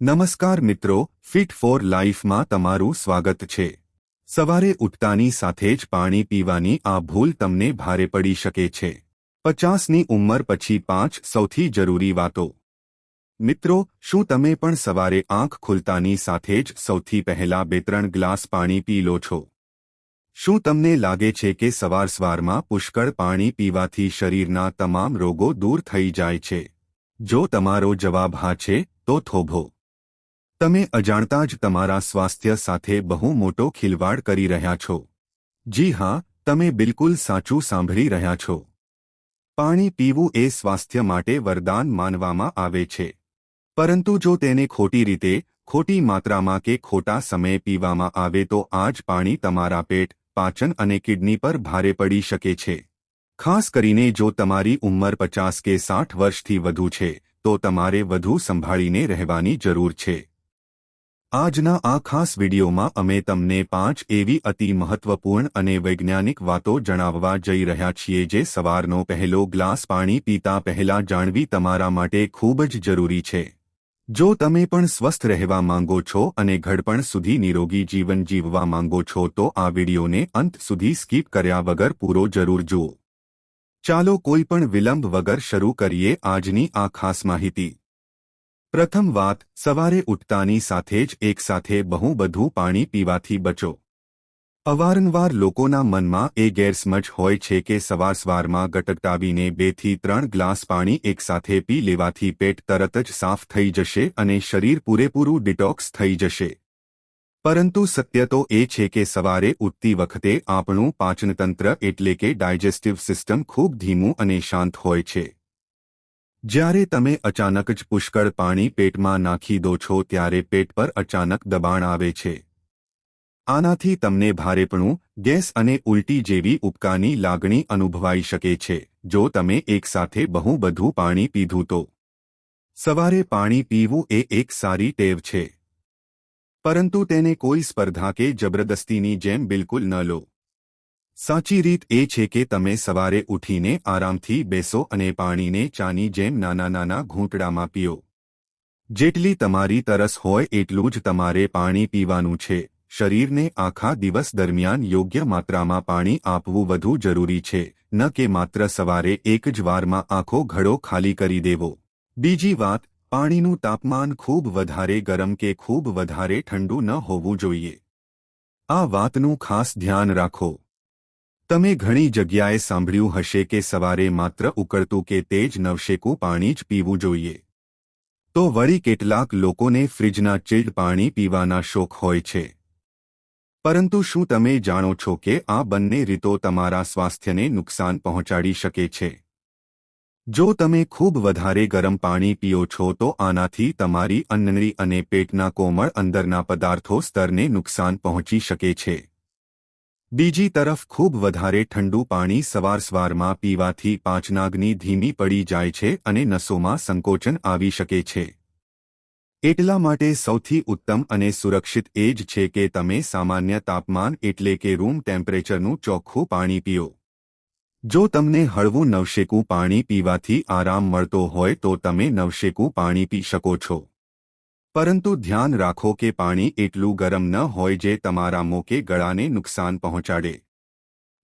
નમસ્કાર મિત્રો, fit four લાઈફમાં તમારું સ્વાગત છે। સવારે ઉઠતાની સાથે જ પાણી પીવાની આ ભૂલ તમને ભારે પડી શકે છે। 50ની ઉંમર પછી 5 સૌથી જરૂરી વાતો। મિત્રો, શું તમે પણ સવારે આંખ ખુલતાની સાથે જ સૌથી પહેલા 2-3 ગ્લાસ પાણી પી લો છો? શું તમને લાગે છે કે સવારમાં પુષ્કળ પાણી પીવાથી શરીરના તમામ રોગો દૂર થઈ જાય છે? જો તમારો જવાબ હા છે, તો થોભો। તમે અજાણતા જ તમારા સ્વાસ્થ્ય સાથે બહુ મોટો ખિલવાડ કરી રહ્યા છો। જી હા, તમે બિલકુલ સાચું સાંભળી રહ્યા છો। પાણી પીવું એ સ્વાસ્થ્ય માટે વરદાન માનવામાં આવે છે, પરંતુ જો તેને ખોટી રીતે, ખોટી માત્રામાં કે ખોટા સમયે પીવામાં આવે તો આ જ પાણી તમારા પેટ, પાચન અને કિડની પર ભારે પડી શકે છે। ખાસ કરીને જો તમારી ઉંમર 50 કે 60 વર્ષથી વધુ છે, તો તમારે વધુ સંભાળીને રહેવાની જરૂર છે। આજના આ ખાસ વિડીયોમાં અમે તમને 5 એવી અતિ મહત્વપૂર્ણ અને વૈજ્ઞાનિક વાતો જણાવવા જઈ રહ્યા છીએ જે સવારનો પહેલો ગ્લાસ પાણી પીતા પહેલા જાણવી તમારા માટે ખૂબ જ જરૂરી છે। જો તમે પણ સ્વસ્થ રહેવા માંગો છો અને ઘડપણ સુધી નિરોગી જીવન જીવવા માંગો છો તો આ વિડીયોને અંત સુધી સ્કીપ કર્યા વગર પૂરો જરૂર જુઓ। ચાલો કોઈ પણ વિલંબ વગર શરૂ કરીએ આજની આ ખાસ માહિતી। પ્રથમ વાત, સવારે ઉઠતાની સાથે જ એકસાથે બહુ બધું પાણી પીવાથી બચો। અવારનવાર લોકોના મનમાં એ ગેરસમજ હોય છે કે સવારમાં ગટગટાવીને 2 થી 3 ગ્લાસ પાણી એકસાથે પી લેવાથી પેટ તરત જ સાફ થઈ જશે અને શરીર પૂરેપૂરું ડિટોક્સ થઈ જશે। પરંતુ સત્ય તો એ છે કે સવારે ઉઠતી વખતે આપણું પાચનતંત્ર એટલે કે ડાયજેસ્ટિવ સિસ્ટમ ખૂબ ધીમું અને શાંત હોય છે। જ્યારે તમે અચાનક જ પુષ્કળ પાણી પેટમાં નાખી દો છો ત્યારે પેટ પર અચાનક દબાણ આવે છે। આનાથી તમને ભારેપણું, ગેસ અને ઉલટી જેવી ઉબકાની લાગણી અનુભવાઈ શકે છે જો તમે એકસાથે બહુ બધું પાણી પીધું તો। સવારે પાણી પીવું એ એક સારી ટેવ છે, પરંતુ તેને કોઈ સ્પર્ધા કે જબરદસ્તીની જેમ બિલકુલ ન લો। સાચી રીત એ છે કે તમે સવારે ઉઠીને આરામથી બેસો અને પાણીને ચાની જેમ નાના ઘૂંટડામાં પીઓ। જેટલી તમારી તરસ હોય એટલું જ તમારે પાણી પીવાનું છે। શરીરને આખા દિવસ દરમિયાન યોગ્ય માત્રામાં પાણી આપવું વધુ જરૂરી છે, ન કે માત્ર સવારે એક જ વારમાં આખો ઘડો ખાલી કરી દેવો। બીજી વાત, પાણીનું તાપમાન ખૂબ વધારે ગરમ કે ખૂબ વધારે ઠંડુ ન હોવું જોઈએ। આ વાતનું ખાસ ધ્યાન રાખો। તમે ઘણી જગ્યાએ સાંભળ્યું હશે કે સવારે માત્ર ઉકળતું કે તેજ નવશેકું પાણી જ પીવું જોઈએ। તો વળી કેટલાક લોકોને ફ્રિજના ચિલ્ડ પાણી પીવાના શોખ હોય છે। પરંતુ શું તમે જાણો છો કે આ બંને રીતો તમારા સ્વાસ્થ્યને નુકસાન પહોંચાડી શકે છે? જો તમે ખૂબ વધારે ગરમ પાણી પીઓ છો તો આનાથી તમારી અન્નનળી અને પેટના કોમળ અંદરના પદાર્થો સ્તરને નુકસાન પહોંચી શકે છે। બીજી તરફ ખૂબ વધારે ઠંડુ પાણી સવારમાં પીવાથી પાચનાગ્નિ ધીમી પડી જાય છે અને નસોમાં સંકોચન આવી શકે છે। એટલા માટે સૌથી ઉત્તમ અને સુરક્ષિત એ જ છે કે તમે સામાન્ય તાપમાન એટલે કે રૂમ ટેમ્પરેચરનું ચોખ્ખું પાણી પીઓ। જો તમને હળવું નવશેકું પાણી પીવાથી આરામ મળતો હોય તો તમે નવશેકું પાણી પી શકો છો, પરંતુ ધ્યાન રાખો કે પાણી એટલું ગરમ ન હોય જે તમારા મોં કે ગળાને નુકસાન પહોંચાડે।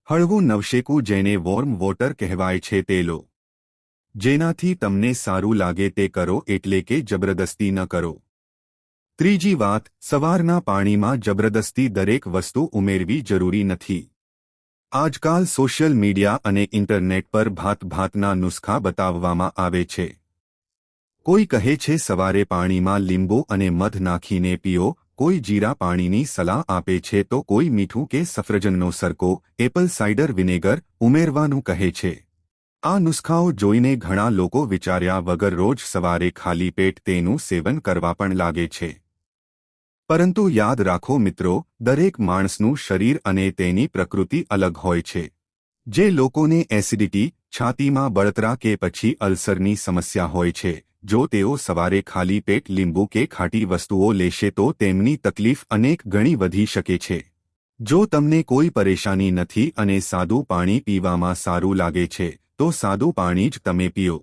હળવું નવશેકું જેને વોર્મ વોટર કહેવાય છે તે લો। જેનાથી તમને સારું લાગે તે કરો એટલે કે જબરદસ્તી ન કરો। ત્રીજી વાત, સવારના પાણીમાં જબરદસ્તી દરેક વસ્તુ ઉમેરવી જરૂરી નથી। આજકાલ સોશિયલ મીડિયા અને ઇન્ટરનેટ પર ભાતના નુસ્ખા બતાવવામાં આવે છે। કોઈ કહે છે સવારે પાણીમાં લીંબુ અને મધ નાખીને પીઓ, કોઈ જીરા પાણીની સલાહ આપે છે તો કોઈ મીઠું કે સફરજનનો સરકો, એપલ સાઇડર વિનેગર ઉમેરવાનું કહે છે। આ નુસ્ખાઓ જોઈને ઘણા લોકો વિચાર્યા વગર રોજ સવારે ખાલી પેટ તેનું સેવન કરવા પણ લાગે છે। પરંતુ યાદ રાખો મિત્રો, દરેક માણસનું શરીર અને તેની પ્રકૃતિ અલગ હોય છે। જે લોકોને એસિડિટી, છાતીમાં બળતરા કે પછી અલ્સરની સમસ્યા હોય છે, જો તેઓ સવારે ખાલી પેટ લીંબુ કે ખાટી વસ્તુઓ લેશે તો તેમની તકલીફ અનેક ગણી વધી શકે છે। જો તમને કોઈ પરેશાની નથી અને સાદું પાણી પીવામાં સારું લાગે છે, તો સાદું પાણી જ તમે પીઓ।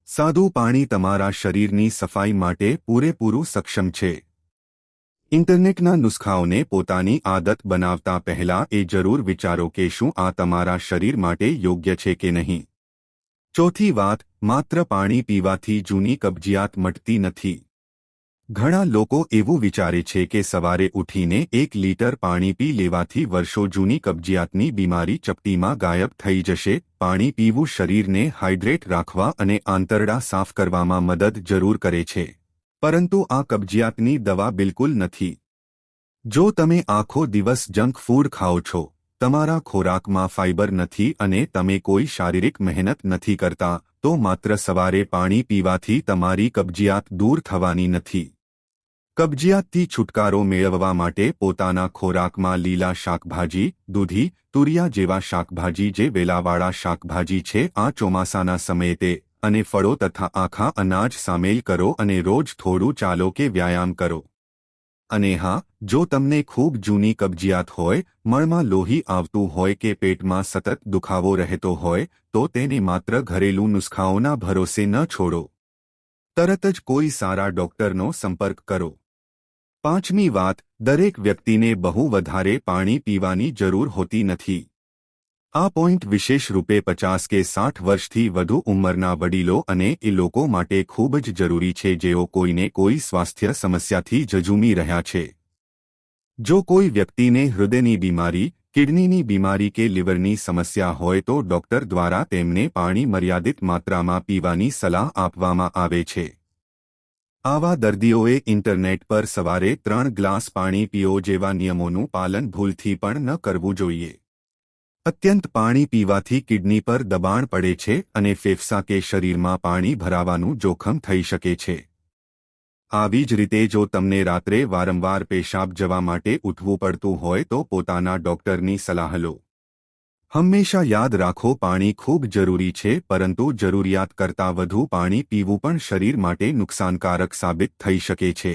સાદું પાણી તમારા શરીરની સફાઈ માટે પૂરેપૂરું સક્ષમ છે. ઇન્ટરનેટના નુસ્ખાઓને પોતાની આદત બનાવતા પહેલા એ જરૂર વિચારો કે શું આ તમારા શરીર માટે યોગ્ય છે કે નહીં. ચોથી વાત, માત્ર પાણી પીવાથી જૂની કબજિયાત મટતી નથી. ઘણા લોકો એવું વિચારે છે કે સવારે ઉઠીને 1 લીટર પાણી પી લેવાથી વર્ષો જૂની કબજિયાતની બીમારી ચપટીમાં ગાયબ થઈ જશે. પાણી પીવું શરીરને હાઇડ્રેટ રાખવા અને આંતરડા સાફ કરવામાં મદદ જરૂર કરે છે, પરંતુ આ કબજિયાતની દવા બિલકુલ નથી. જો તમે આખો દિવસ જંક ફૂડ ખાઓ છો, તમારા ખોરાકમાં ફાઇબર નથી અને તમે કોઈ શારીરિક મહેનત નથી કરતા, તો માત્ર સવારે પાણી પીવાથી તમારી કબજિયાત દૂર થવાની નથી. કબજિયાતથી છુટકારો મેળવવા માટે પોતાના ખોરાકમાં લીલા શાકભાજી, દૂધી, તુરિયા જેવા શાકભાજી જે વેલાવાળા શાકભાજી છે આ ચોમાસાના સમયે તે અને ફળો તથા આખા અનાજ સામેલ કરો અને રોજ થોડું ચાલો કે વ્યાયામ કરો. અને હા, જો તમને ખૂબ જૂની કબજિયાત હોય, મળમાં લોહી આવતું હોય કે પેટમાં સતત દુખાવો રહેતો હોય, તો તેને માત્ર ઘરેલું નુસ્ખાઓના ભરોસે ન છોડો. તરત જ કોઈ સારા ડોક્ટરનો સંપર્ક કરો. પાંચમી વાત, દરેક વ્યક્તિને બહુ વધારે પાણી પીવાની જરૂર હોતી નથી. આ પોઈન્ટ વિશેષ રૂપે 50 કે 60 વર્ષથી વધુ ઉંમરના વડીલો અને એ લોકો માટે ખૂબ જ જરૂરી છે જેઓ કોઈને કોઈ સ્વાસ્થ્ય સમસ્યાથી ઝઝૂમી રહ્યા છે. જો કોઈ વ્યક્તિને હૃદયની બીમારી, કિડનીની બીમારી કે લીવરની સમસ્યા હોય તો ડોક્ટર દ્વારા તેમને પાણી મર્યાદિત માત્રામાં પીવાની સલાહ આપવામાં આવે છે. આવા દર્દીઓએ ઇન્ટરનેટ પર સવારે 3 ગ્લાસ પાણી પીઓ જેવા નિયમોનું પાલન ભૂલથી પણ ન કરવું જોઈએ. અત્યંત પાણી પીવાથી કિડની પર દબાણ પડે છે અને ફેફસા કે શરીરમાં પાણી ભરાવાનું જોખમ થઈ શકે છે. આવી જ રીતે જો તમને રાત્રે વારંવાર પેશાબ જવા માટે ઉઠવું પડતું હોય તો પોતાના ડોક્ટરની સલાહ લો. હંમેશા યાદ રાખો, પાણી ખૂબ જરૂરી છે, પરંતુ જરૂરિયાત કરતાં વધુ પાણી પીવું પણ શરીર માટે નુકસાનકારક સાબિત થઈ શકે છે.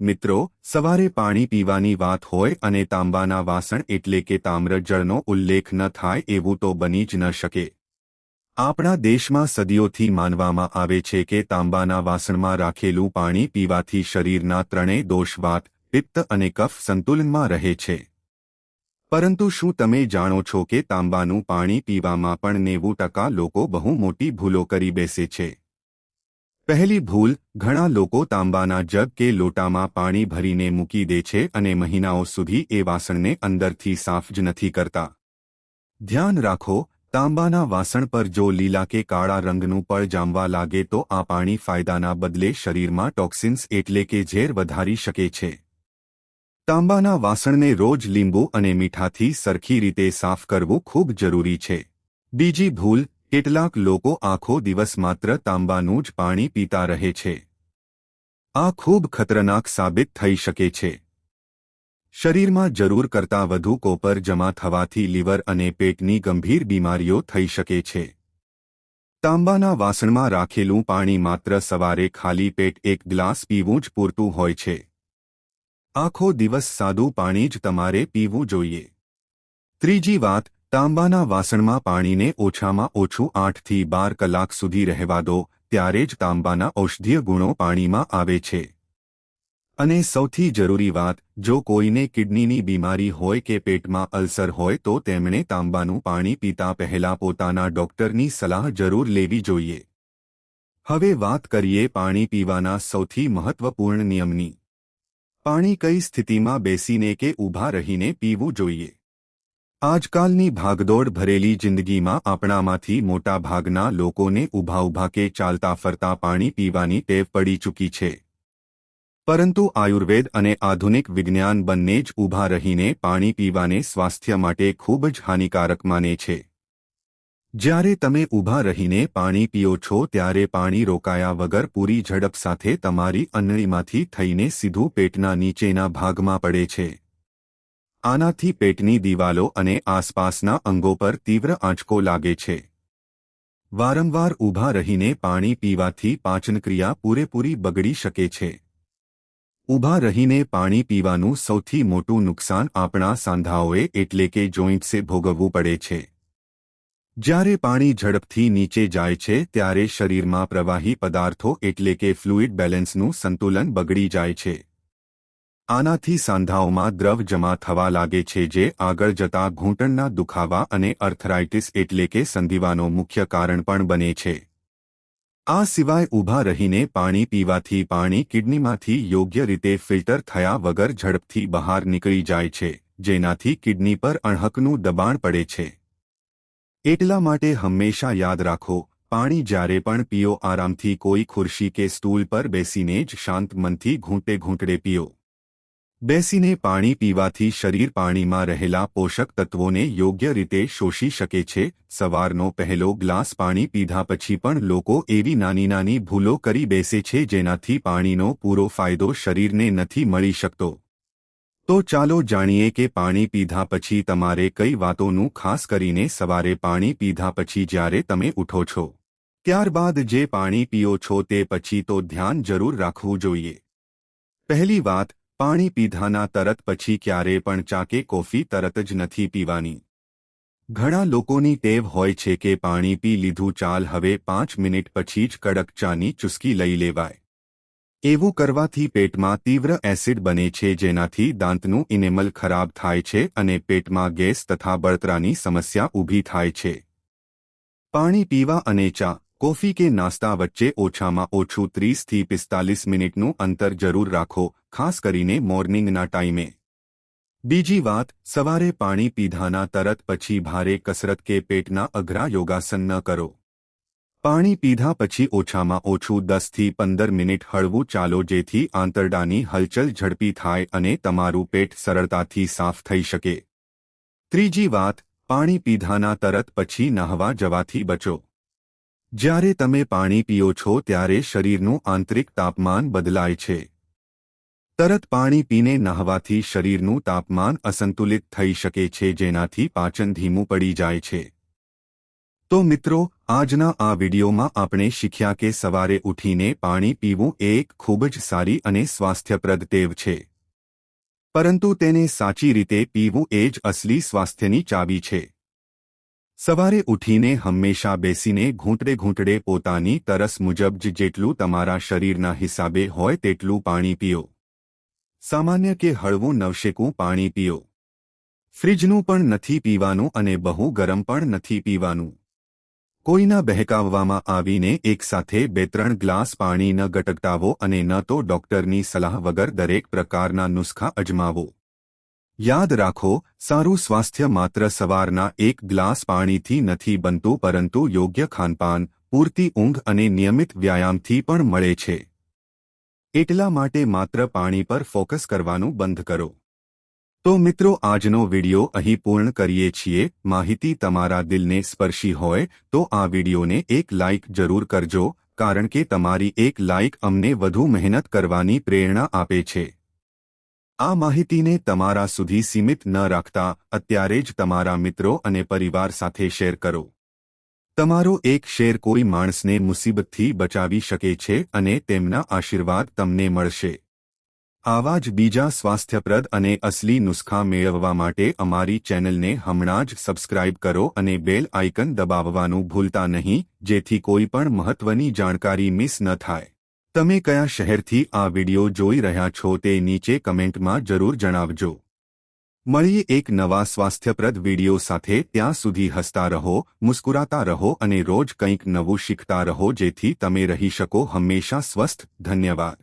મિત્રો, સવારે પાણી પીવાની વાત હોય અને તાંબાના વાસણ એટલે કે તામ્ર જળનો ઉલ્લેખ ન થાય એવું તો બની જ ન શકે. આપણા દેશમાં સદીઓથી માનવામાં આવે છે કે તાંબાના વાસણમાં રાખેલું પાણી પીવાથી શરીરના ત્રણેય દોષ વાત, પિત્ત અને કફ સંતુલનમાં રહે છે. પરંતુ શું તમે જાણો છો કે તાંબાનું પાણી પીવામાં પણ 90% લોકો બહુ મોટી ભૂલો કરી બેસે છે. પહેલી ભૂલ, ઘણા લોકો તાંબાના જગ કે લોટામાં પાણી ભરીને મૂકી દે છે અને મહિનાઓ સુધી એ વાસણને અંદરથી સાફ જ નથી કરતા. ધ્યાન રાખો, તાંબાના વાસણ પર જો લીલા કે કાળા રંગનું પડ જામવા લાગે તો આ પાણી ફાયદાના બદલે શરીરમાં ટોક્સિન્સ એટલે કે ઝેર વધારી શકે છે. તાંબાના વાસણને રોજ લીંબુ અને મીઠાથી સરખી રીતે સાફ કરવું ખૂબ જરૂરી છે. બીજી ભૂલ, કેટલાક લોકો આખો દિવસ માત્ર તાંબાનું જ પાણી પીતા રહે છે. આ ખૂબ ખતરનાક સાબિત થઈ શકે છે. શરીરમાં જરૂર કરતાં વધુ કોપર જમા થવાથી લીવર અને પેટની ગંભીર બીમારીઓ થઈ શકે છે. તાંબાના વાસણમાં રાખેલું પાણી માત્ર સવારે ખાલી પેટ 1 ગ્લાસ પીવું જ પૂરતું હોય છે. આખો દિવસ સાદું પાણી જ તમારે પીવું જોઈએ. ત્રીજી વાત, તાંબાના વાસણમાં પાણીને ઓછામાં ઓછું 8 થી 12 કલાક સુધી રહેવા દો, ત્યારે જ તાંબાના ઔષધીય ગુણો પાણીમાં આવે છે. અને સૌથી જરૂરી વાત, જો કોઈને કિડનીની બીમારી હોય કે પેટમાં અલ્સર હોય તો તેમણે તાંબાનું પાણી પીતા પહેલા પોતાના ડોક્ટરની સલાહ જરૂર લેવી જોઈએ. હવે વાત કરીએ પાણી પીવાના સૌથી મહત્વપૂર્ણ નિયમની. પાણી કઈ સ્થિતિમાં બેસીને કે ઊભા રહીને પીવું જોઈએ. આજકાલની ભાગદોડ ભરેલી જિંદગીમાં આપણામાંથી મોટા ભાગના લોકોને ઊભા કે ચાલતા ફરતા પાણી પીવાની ટેવ પડી ચૂકી છે. પરંતુ આયુર્વેદ અને આધુનિક વિજ્ઞાન બંને જ ઊભા રહીને પાણી પીવાને સ્વાસ્થ્ય માટે ખૂબ જ હાનિકારક માને છે. જ્યારે તમે ઊભા રહીને પાણી પીઓ છો ત્યારે પાણી રોકાયા વગર પૂરી ઝડપ સાથે તમારી અંનળીમાંથી થઈને સીધું પેટના નીચેના ભાગમાં પડે છે. આનાથી પેટની દિવાલો અને આસપાસના અંગો પર તીવ્ર આંચકો લાગે છે. વારંવાર ઊભા રહીને પાણી પીવાથી પાચનક્રિયા પૂરેપૂરી બગડી શકે છે. ઊભા રહીને પાણી પીવાનું સૌથી મોટું નુકસાન આપણા સાંધાઓએ એટલે કે જોઇન્ટ્સે ભોગવવું પડે છે. જ્યારે પાણી ઝડપથી નીચે જાય છે ત્યારે શરીરમાં પ્રવાહી પદાર્થો એટલે કે ફ્લુઇડ બેલેન્સનું સંતુલન બગડી જાય છે. આનાથી સાંધાઓમાં દ્રવ જમા થવા લાગે છે જે આગળ જતા ઘૂંટણના દુખાવા અને આર્થરાઇટિસ એટલે કે સંધિવાનો મુખ્ય કારણ પણ બને છે. આ સિવાય ઊભા રહીને પાણી પીવાથી પાણી કિડનીમાંથી યોગ્ય રીતે ફિલ્ટર થયા વગર ઝડપથી બહાર નીકળી જાય છે, જેનાથી કિડની પર અણહકનું દબાણ પડે છે. એટલા માટે હંમેશા યાદ રાખો, પાણી જ્યારે પણ પીઓ આરામથી કોઈ ખુરશી કે સ્ટૂલ પર બેસીને જ શાંત મનથી ઘૂંટે ઘૂંટડે પીઓ. બેસીને પાણી પીવાથી શરીર પાણીમાં રહેલા પોષક તત્વોને યોગ્ય રીતે શોષી શકે છે. સવારનો પહેલો ગ્લાસ પાણી પીધા પછી પણ લોકો એવી નાની નાની ભૂલો કરી બેસે છે જેનાથી પાણીનો પૂરો ફાયદો શરીરને નથી મળી શકતો. તો ચાલો જાણીએ કે પાણી પીધા પછી તમારે કઈ વાતોનું ખાસ કરીને સવારે પાણી પીધા પછી જ્યારે તમે ઉઠો છો ત્યારબાદ જે પાણી પીઓ છો તે પછી તો ધ્યાન જરૂર રાખવું જોઈએ. પહેલી વાત, પાણી પીધાના તરત પછી ક્યારે પણ ચા કે કોફી તરત જ નથી પીવાની. ઘણા લોકોની ટેવ હોય છે કે પાણી પી લીધું, ચાલ હવે 5 મિનિટ પછી જ કડક ચાની ચુસ્કી લઈ લેવાય. એવું કરવાથી પેટમાં તીવ્ર એસિડ બને છે જેનાથી દાંતનું ઇનેમલ ખરાબ થાય છે અને પેટમાં ગેસ તથા બળતરાની સમસ્યા ઊભી થાય છે. પાણી પીવા અને ચા, કોફી કે નાસ્તા વચ્ચે ઓછામાં ઓછું 30 થી 45 મિનિટનું અંતર જરૂર રાખો, ખાસ કરીને મોર્નિંગના ટાઈમે. બીજી વાત, સવારે પાણી પીધાના તરત પછી ભારે કસરત કે પેટના અઘરા યોગાસન ન કરો. પાણી પીધા પછી ઓછામાં ઓછું 10 થી 15 મિનિટ હળવું ચાલો જેથી આંતરડાની હલચલ ઝડપી થાય અને તમારું પેટ સરળતાથી સાફ થઈ શકે. ત્રીજી વાત, પાણી પીધાના તરત પછી નહાવા જવાથી બચો. જ્યારે તમે પાણી પીઓ છો ત્યારે શરીરનું આંતરિક તાપમાન બદલાય છે. તરત પાણી પીને નહાવાથી શરીરનું તાપમાન અસંતુલિત થઈ શકે છે જેનાથી પાચન ધીમું પડી જાય છે. તો મિત્રો, આજના આ વિડીયોમાં આપણે શીખ્યા કે સવારે ઉઠીને પાણી પીવું એ એક ખૂબ જ સારી અને સ્વાસ્થ્યપ્રદ ટેવ છે. પરંતુ તેને સાચી રીતે પીવું એ જ અસલી સ્વાસ્થ્યની ચાવી છે. સવારે ઉઠીને હંમેશા બેસીને ઘૂંટડે ઘૂંટડે પોતાની તરસ મુજબ જ જેટલું તમારા શરીરના હિસાબે હોય તેટલું પાણી પીઓ. સામાન્ય કે હળવું નવશેકું પાણી પીઓ. ફ્રીજનું પણ નથી પીવાનું અને બહુ ગરમ પણ નથી પીવાનું. કોઈના બહેકાવવામાં આવીને એકસાથે 2-3 ગ્લાસ પાણી ન ગટગટાવો અને ન તો ડોક્ટરની સલાહ વગર દરેક પ્રકારના નુસ્ખા અજમાવો. યાદ રાખો, સારું સ્વાસ્થ્ય માત્ર સવારના 1 ગ્લાસ પાણીથી નથી બનતું પરંતુ યોગ્ય ખાનપાન, પૂરતી ઊંઘ અને નિયમિત વ્યાયામથી પણ મળે છે. એટલા માટે માત્ર પાણી પર ફોકસ કરવાનું બંધ કરો. તો મિત્રો, આજનો વિડિયો અહીં પૂર્ણ કરીએ છીએ. માહિતી તમારા દિલને સ્પર્શી હોય તો આ વિડિયોને એક લાઇક જરૂર કરજો, કારણ કે તમારી એક લાઇક અમને વધુ મહેનત કરવાની પ્રેરણા આપે છે. આ માહિતીને તમારા સુધી સીમિત ન રાખતા અત્યારે જ તમારા મિત્રો અને પરિવાર સાથે શેર કરો. તમારો એક શેર કોઈ માણસને મુસીબતથી બચાવી શકે છે અને તેમના આશીર્વાદ તમને મળશે. આવા જ બીજા સ્વાસ્થ્યપ્રદ અને અસલી નુસ્ખા મેળવવા માટે અમારી ચેનલને હમણાં જ સબસ્ક્રાઇબ કરો અને બેલ આઇકન દબાવવાનું ભૂલતા નહીં, જેથી કોઈ પણ મહત્વની જાણકારી મિસ ન થાય. તમે કયા શહેરથી આ વિડિયો જોઈ રહ્યા છો તે નીચે કમેન્ટમાં જરૂર જણાવજો. મળીએ એક નવા સ્વાસ્થ્યપ્રદ વિડિયો સાથે. ત્યાં સુધી હસતા રહો, મુસ્કુરાતા રહો અને રોજ કંઈક નવું શીખતા રહો જેથી તમે રહી શકો હંમેશા સ્વસ્થ. ધન્યવાદ.